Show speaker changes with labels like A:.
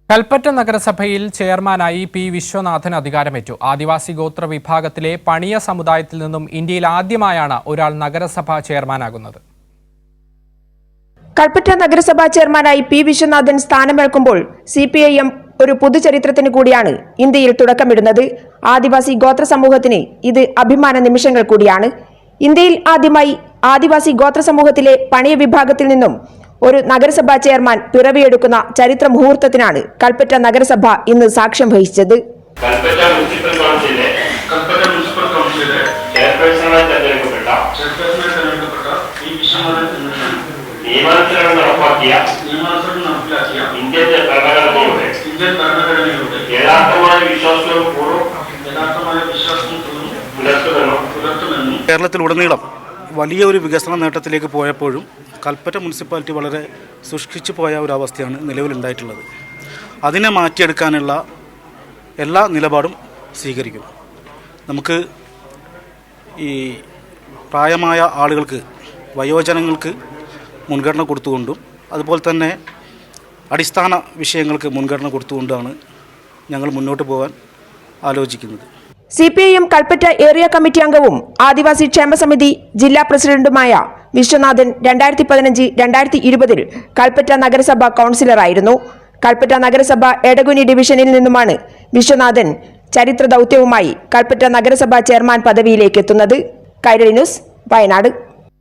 A: കൽപ്പറ്റ നഗരസഭയിൽ ചെയർമാനായി പി വിശ്വനാഥൻ അധികാരമേറ്റു. ആദിവാസി ഗോത്ര വിഭാഗത്തിലെ പണിയ സമുദായത്തിൽ നിന്നും ഇന്ത്യയിൽ ആദ്യമായാണ് ഒരാൾ നഗരസഭാ ചെയർമാനാകുന്നത്.
B: കൽപ്പറ്റ നഗരസഭാ ചെയർമാനായി പി വിശ്വനാഥൻ സ്ഥാനമേൽക്കുമ്പോൾ CPIM ഒരു പുതുചരിത്രത്തിന് കൂടിയാണ് ഇന്ത്യയിൽ തുടക്കമിടുന്നത്. ആദിവാസി ഗോത്ര സമൂഹത്തിന് ഇത് അഭിമാന നിമിഷങ്ങൾ കൂടിയാണ്. ഇന്ത്യയിൽ ആദ്യമായി ആദിവാസി ഗോത്ര സമൂഹത്തിലെ പണിയ വിഭാഗത്തിൽ നിന്നും ഒരു നഗരസഭാ ചെയർമാൻ പിറവിയെടുക്കുന്ന ചരിത്ര മുഹൂർത്തത്തിനാണ് കൽപ്പറ്റ നഗരസഭ ഇന്ന് സാക്ഷ്യം വഹിച്ചത്.
C: കൽപ്പറ്റ മുനിസിപ്പൽ കൗൺസിലിലെ ചെയർപേഴ്സണായി തെരഞ്ഞെടുക്കപ്പെട്ട നിയമനുസരണം നടപ്പാക്കിയ ഇന്ത്യൻ ഭരണഘടനയുടെ യഥാർത്ഥമായ വിശ്വാസവും പുലർത്തുമെന്നും
D: കേരളത്തിലുടനീളം വലിയൊരു വികസന നേട്ടത്തിലേക്ക് പോയപ്പോഴും കൽപ്പറ്റ മുനിസിപ്പാലിറ്റി വളരെ സൂക്ഷിച്ചു പോയ ഒരു അവസ്ഥയാണ് നിലവിലുണ്ടായിട്ടുള്ളത്. അതിനെ മാറ്റിയെടുക്കാനുള്ള എല്ലാ നിലപാടും സ്വീകരിക്കും. നമുക്ക് ഈ പ്രായമായ ആളുകൾക്ക്, വയോജനങ്ങൾക്ക് മുൻഗണന കൊടുത്തുകൊണ്ടും അതുപോലെ തന്നെ അടിസ്ഥാന വിഷയങ്ങൾക്ക് മുൻഗണന കൊടുത്തുകൊണ്ടാണ് ഞങ്ങൾ മുന്നോട്ട് പോകാൻ ആലോചിക്കുന്നത്.
B: CPIM കൽപ്പറ്റ ഏരിയ കമ്മിറ്റി അംഗവും ആദിവാസി ക്ഷേമ സമിതി ജില്ലാ പ്രസിഡന്റുമായ വിശ്വനാഥൻ 2015-2020 കൽപ്പറ്റ നഗരസഭ കൗൺസിലറായിരുന്നു. കൽപ്പറ്റ നഗരസഭ എടകുനി ഡിവിഷനിൽ നിന്നുമാണ് വിശ്വനാഥൻ ചരിത്ര ദൗത്യവുമായി കൽപ്പറ്റ നഗരസഭ ചെയർമാൻ പദവിയിലേക്ക് എത്തുന്നത്. കൈരളി ന്യൂസ്, വയനാട്.